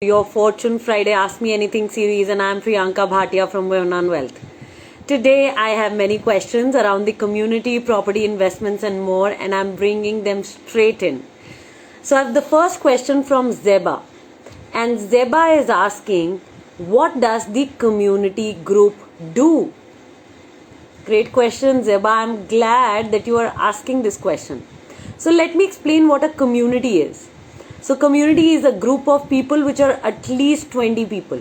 Your Fortune Friday Ask Me Anything series, and I'm Priyanka Bhatia from Women on Wealth. Today I have many questions around the community, property investments and more, and I'm bringing them straight in. So I have the first question from Zeba, and Zeba is asking, what does the community group do? Great question, Zeba. I'm glad that you are asking this question. So let me explain what a community is. So community is a group of people which are at least 20 people.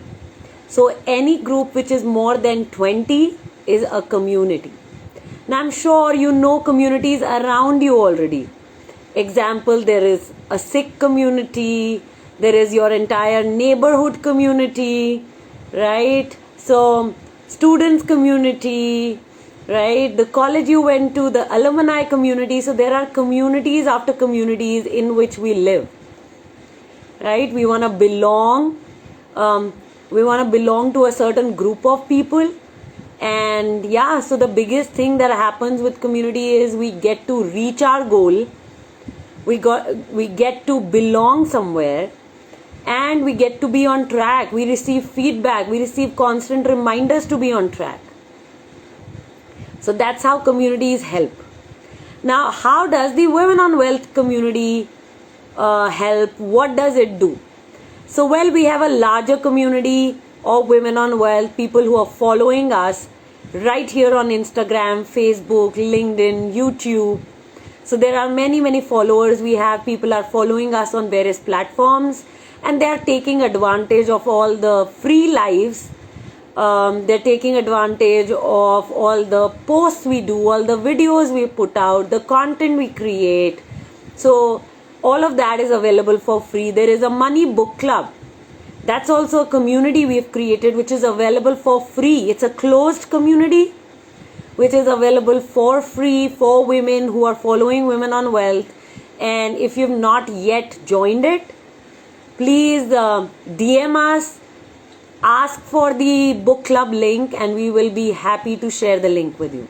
So any group which is more than 20 is a community. Now I'm sure you know communities around you already. Example, there is a Sikh community, there is your entire neighborhood community, right? So students community, right? The college you went to, the alumni community. So there are communities after communities in which we live. Right, we want to belong. We want to belong to a certain group of people, and yeah. So the biggest thing that happens with community is we get to reach our goal. We get to belong somewhere, and we get to be on track. We receive feedback. We receive constant reminders to be on track. So that's how communities help. Now, how does the Women on Wealth community help? What does it do? So, well, we have a larger community of Women on Wealth, people who are following us right here on Instagram, Facebook, LinkedIn, YouTube. So there are many followers. We have people are following us on various platforms, and they are taking advantage of all the free lives. They're taking advantage of all the posts we do, all the videos we put out, the content we create. So all of that is available for free. There is a money book club. That's also a community we've created which is available for free. It's a closed community which is available for free for women who are following Women on Wealth. And if you've not yet joined it, please DM us, ask for the book club link, and we will be happy to share the link with you.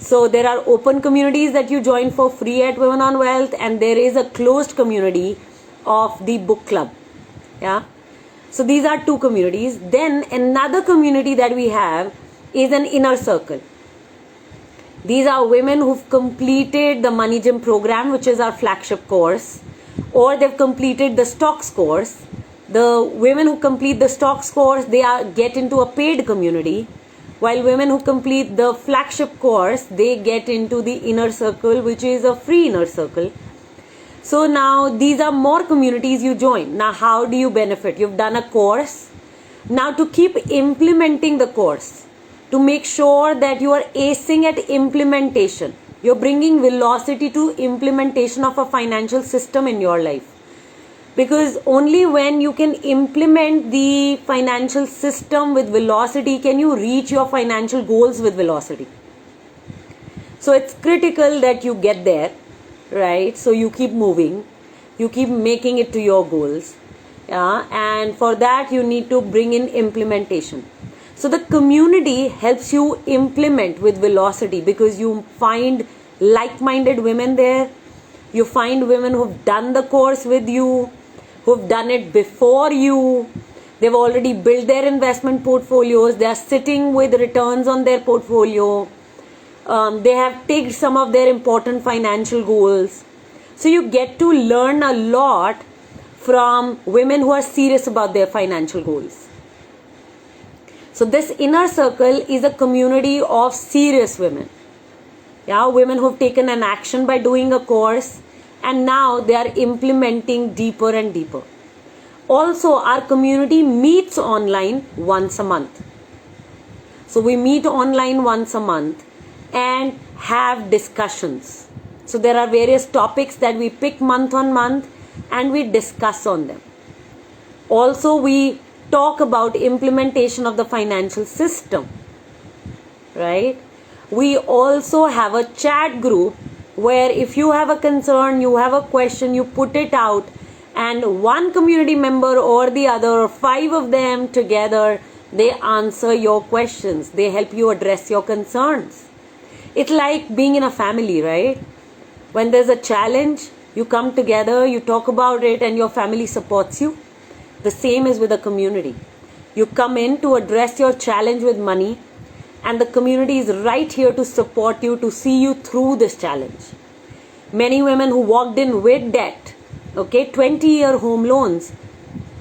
So there are open communities that you join for free at Women on Wealth, and there is a closed community of the book club. Yeah. So these are two communities. Then another community that we have is an inner circle. These are women who've completed the Money Gym program, which is our flagship course, or they've completed the stocks course. The women who complete the stocks course, they get into a paid community. While women who complete the flagship course, they get into the inner circle, which is a free inner circle. So now these are more communities you join. Now how do you benefit? You've done a course. Now to keep implementing the course, to make sure that you are acing at implementation, you're bringing velocity to implementation of a financial system in your life. Because only when you can implement the financial system with velocity can you reach your financial goals with velocity. So it's critical that you get there, right? So you keep moving, you keep making it to your goals. Yeah, and for that you need to bring in implementation. So the community helps you implement with velocity because you find like-minded women there. You find women who've done the course with you, who've done it before you. They've already built their investment portfolios. They are sitting with returns on their portfolio. They have ticked some of their important financial goals. So you get to learn a lot from women who are serious about their financial goals. So this inner circle is a community of serious women. Yeah, women who've taken an action by doing a course, and now they are implementing deeper and deeper. Also, our community meets online once a month. So we meet online once a month and have discussions. So there are various topics that we pick month on month and we discuss on them. Also, we talk about implementation of the financial system, right? We also have a chat group where if you have a concern, you have a question, you put it out, and one community member or the other, or 5 of them together, they answer your questions. They help you address your concerns. It's like being in a family, right? When there's a challenge, you come together, you talk about it, and your family supports you. The same is with a community. You come in to address your challenge with money, and the community is right here to support you, to see you through this challenge. Many women who walked in with debt, 20-year home loans,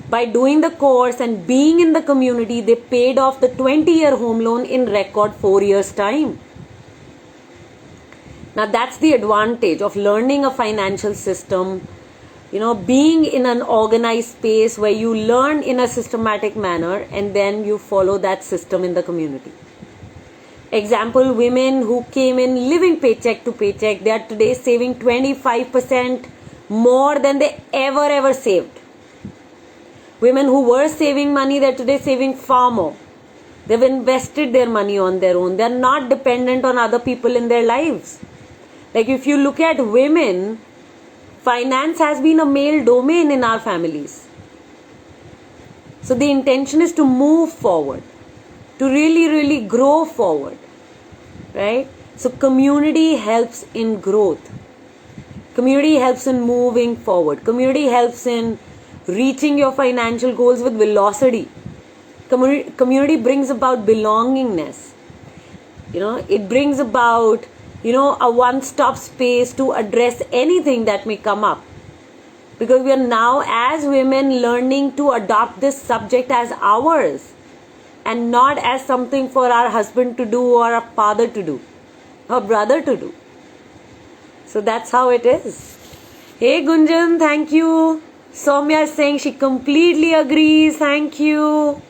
by doing the course and being in the community, they paid off the 20-year home loan in record 4 years' time. Now that's the advantage of learning a financial system, being in an organized space where you learn in a systematic manner and then you follow that system in the community. Example, women who came in living paycheck to paycheck, they are today saving 25% more than they ever saved. Women who were saving money, they're today saving far more. They've invested their money on their own. They're not dependent on other people in their lives. Like if you look at women, finance has been a male domain in our families. So the intention is to move forward, to really grow forward, right? So community helps in growth. Community helps in moving forward. Community helps in reaching your financial goals with velocity. Community brings about belongingness. It brings about, a one-stop space to address anything that may come up. Because we are now, as women, learning to adopt this subject as ours and not as something for our husband to do or our father to do, or brother to do. So that's how it is. Hey Gunjan, thank you. Soumya is saying she completely agrees. Thank you.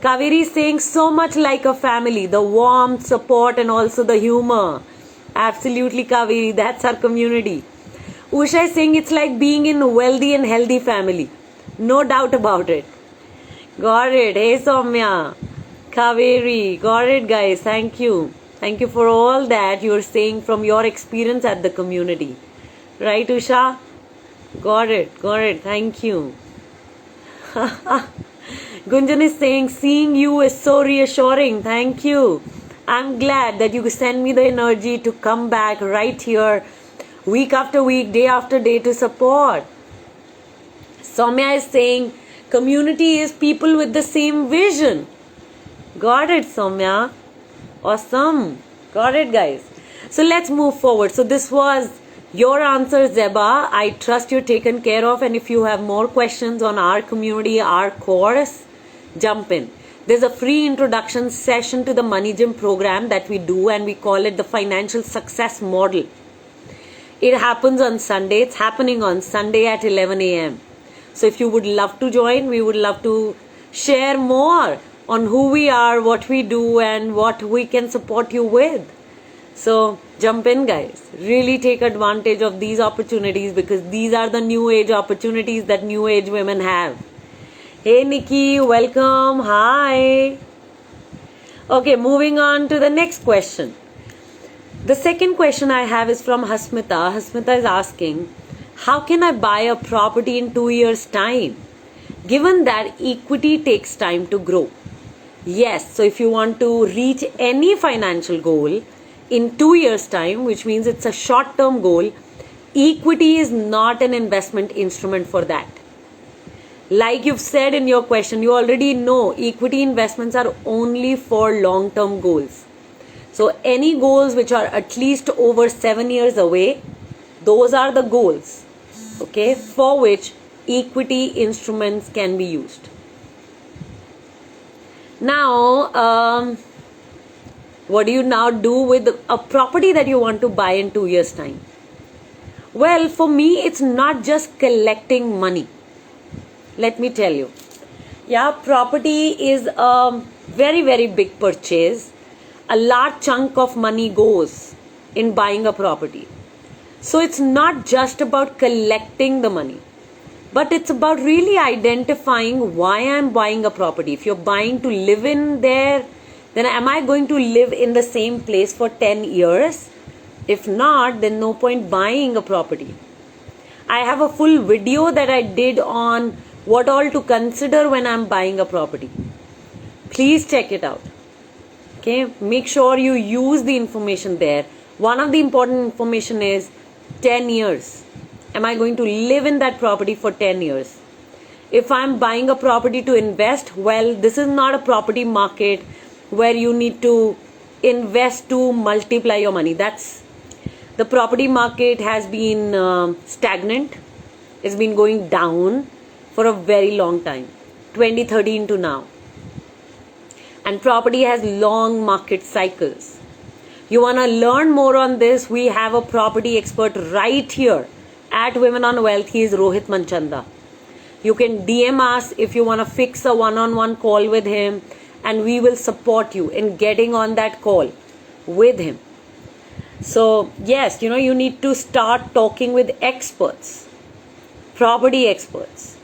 Kaveri is saying so much like a family. The warmth, support and also the humor. Absolutely, Kaveri. That's our community. Usha is saying it's like being in a wealthy and healthy family. No doubt about it. Got it. Hey Soumya. Kaveri. Got it, guys. Thank you. Thank you for all that you're saying from your experience at the community. Right, Usha? Got it. Thank you. Gunjan is saying, seeing you is so reassuring. Thank you. I'm glad that you send me the energy to come back right here week after week, day after day to support. Soumya is saying, community is people with the same vision. Got it, Soumya. Awesome. Got it, guys. So let's move forward. So this was your answer, Zeba. I trust you're taken care of. And if you have more questions on our community, our course, jump in. There's a free introduction session to the Money Gym program that we do, and we call it the Financial Success Model. It happens on Sunday. It's happening on Sunday at 11 a.m. So if you would love to join, we would love to share more on who we are, what we do, and what we can support you with. So jump in, guys. Really take advantage of these opportunities, because these are the new age opportunities that new age women have. Hey Nikki, welcome. Hi. Okay, moving on to the next question. The second question I have is from Hasmita. Hasmita is asking, how can I buy a property in 2 years' time, given that equity takes time to grow? Yes, so if you want to reach any financial goal in 2 years' time, which means it's a short-term goal, equity is not an investment instrument for that. Like you've said in your question, you already know equity investments are only for long-term goals. So any goals which are at least over 7 years away, those are the goals, for which equity instruments can be used. Now, what do you now do with a property that you want to buy in 2 years' time? Well, for me, it's not just collecting money. Let me tell you. Yeah, property is a very big purchase. A large chunk of money goes in buying a property. So it's not just about collecting the money, but it's about really identifying why I'm buying a property. If you're buying to live in there, then am I going to live in the same place for 10 years? If not, then no point buying a property. I have a full video that I did on what all to consider when I'm buying a property. Please check it out. Make sure you use the information there. One of the important information is 10 years. Am I going to live in that property for 10 years? If I'm buying a property to invest, well, this is not a property market where you need to invest to multiply your money. The property market has been stagnant. It's been going down for a very long time, 2013 to now. And property has long market cycles. You want to learn more on this? We have a property expert right here at Women on Wealth. He is Rohit Manchanda. You can DM us if you want to fix a one-on-one call with him, and we will support you in getting on that call with him. So yes, you need to start talking with experts, property experts.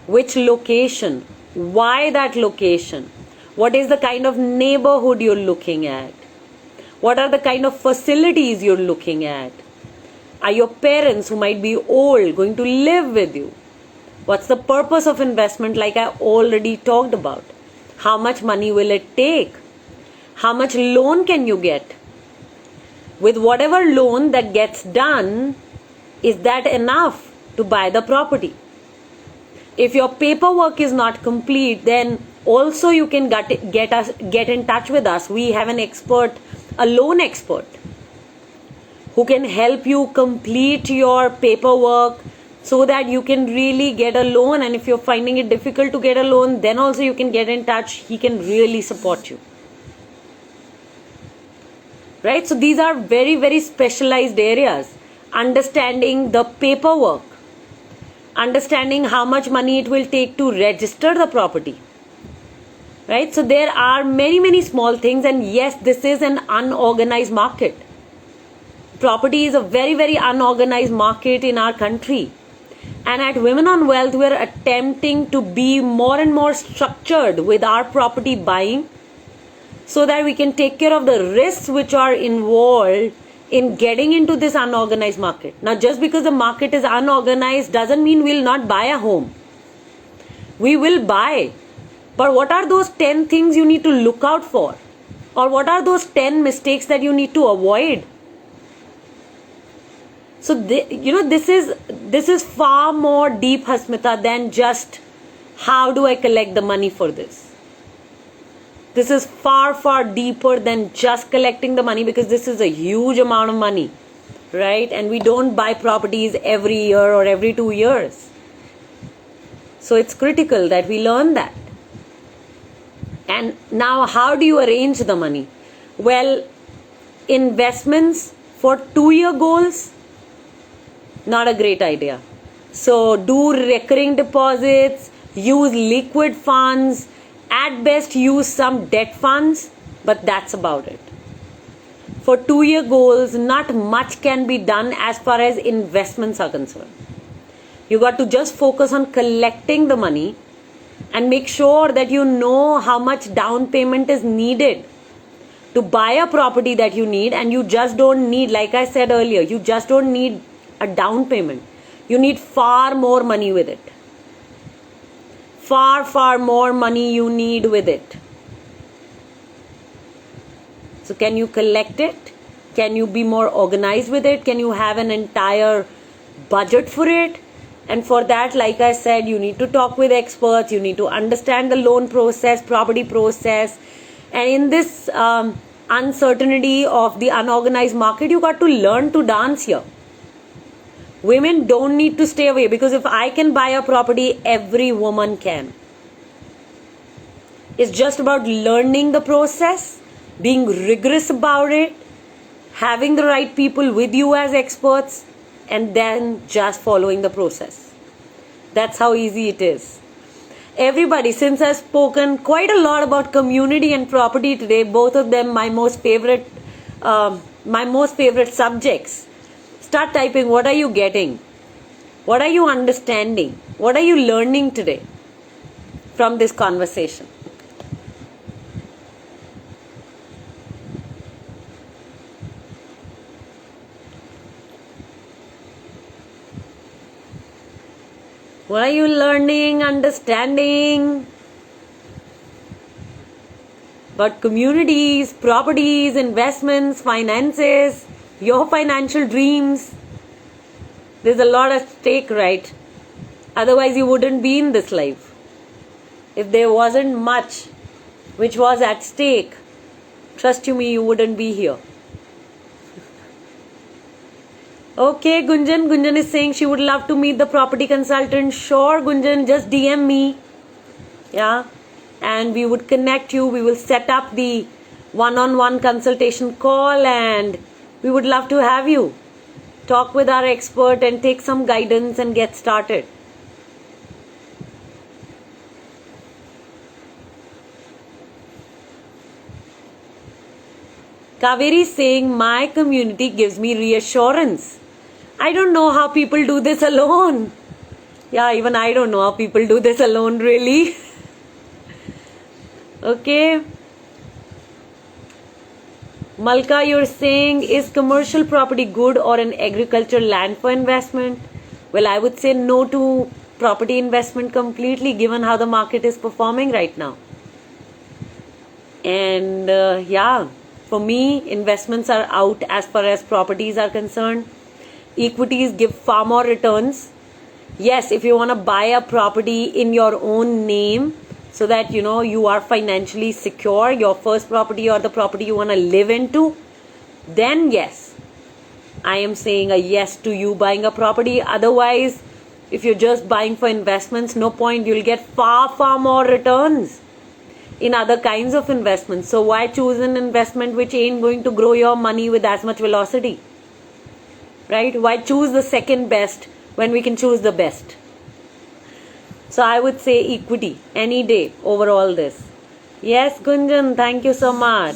Which location? Why that location? What is the kind of neighborhood you're looking at? What are the kind of facilities you're looking at? Are your parents who might be old going to live with you? What's the purpose of investment, like I already talked about? How much money will it take? How much loan can you get? With whatever loan that gets done, is that enough to buy the property? If your paperwork is not complete, then also you can get in touch with us. We have an expert, a loan expert, who can help you complete your paperwork so that you can really get a loan. And if you're finding it difficult to get a loan, then also you can get in touch. He can really support you. Right? So these are very, very specialized areas. Understanding the paperwork, understanding how much money it will take to register the property. Right? So there are many, many small things, and yes, this is an unorganized market. Property is a very, very unorganized market in our country. And at Women on Wealth, we are attempting to be more and more structured with our property buying so that we can take care of the risks which are involved in getting into this unorganized market. Now, just because the market is unorganized doesn't mean we'll not buy a home. We will buy. But what are those 10 things you need to look out for? Or what are those 10 mistakes that you need to avoid? So, this is far more deep, Hasmita, than just how do I collect the money for this. This is far, far deeper than just collecting the money, because this is a huge amount of money, right? And we don't buy properties every year or every 2 years. So it's critical that we learn that. And now, how do you arrange the money? Well, investments for 2-year goals, not a great idea. So do recurring deposits, use liquid funds, at best use some debt funds, but that's about it. For 2-year goals, not much can be done as far as investments are concerned. You got to just focus on collecting the money and make sure that you know how much down payment is needed to buy a property that you need. And you just don't need, like I said earlier, you just don't need a down payment. You need far more money with it. Far, far more money you need with it. So can you collect it? Can you be more organized with it? Can you have an entire budget for it? And for that, like I said, you need to talk with experts. You need to understand the loan process, property process. And in this uncertainty of the unorganized market, you got to learn to dance here. Women don't need to stay away, because if I can buy a property, every woman can. It's just about learning the process, being rigorous about it, having the right people with you as experts, and then just following the process. That's how easy it is. Everybody, since I've spoken quite a lot about community and property today, both of them my most favorite subjects, start typing. What are you getting? What are you understanding? What are you learning today from this conversation? What are you learning, understanding about communities, properties, investments, finances, your financial dreams? There's a lot at stake, right? Otherwise, you wouldn't be in this life. If there wasn't much which was at stake, trust you me, you wouldn't be here. Okay, Gunjan. Gunjan is saying she would love to meet the property consultant. Sure, Gunjan, just DM me. Yeah. And we would connect you. We will set up the one-on-one consultation call and we would love to have you talk with our expert and take some guidance and get started. Kaveri is saying my community gives me reassurance. I don't know how people do this alone. Yeah, even I don't know how people do this alone, really. Okay. Malka, you're saying, is commercial property good or an agricultural land for investment? Well, I would say no to property investment completely, given how the market is performing right now. And yeah, for me, investments are out as far as properties are concerned. Equities give far more returns. Yes, if you want to buy a property in your own name so that you are financially secure, your first property or the property you want to live into, then yes, I am saying a yes to you buying a property. Otherwise, if you're just buying for investments, no point. You'll get far more returns in other kinds of investments. So why choose an investment which ain't going to grow your money with as much velocity? Right? Why choose the second best when we can choose the best? So I would say equity any day over all this. Yes, Gunjan, thank you so much.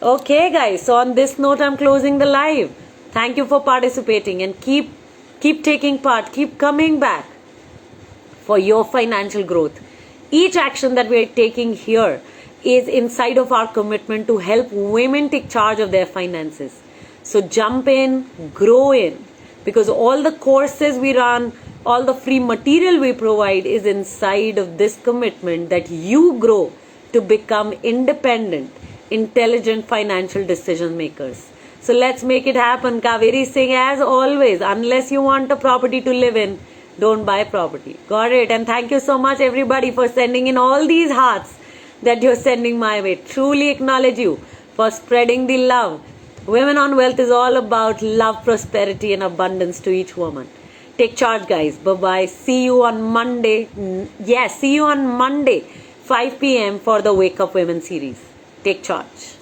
Okay, guys. So on this note, I'm closing the live. Thank you for participating and keep taking part. Keep coming back for your financial growth. Each action that we are taking here is inside of our commitment to help women take charge of their finances. So jump in, grow in, because all the courses we run, all the free material we provide is inside of this commitment that you grow to become independent, intelligent financial decision makers. So let's make it happen. Kaveri Singh, as always, unless you want a property to live in, don't buy property. Got it? And thank you so much, everybody, for sending in all these hearts that you're sending my way. Truly acknowledge you for spreading the love. Women on Wealth is all about love, prosperity, and abundance to each woman. Take charge, guys. Bye-bye. See you on Monday. Yes, see you on Monday, 5 p.m. for the Wake Up Women series. Take charge.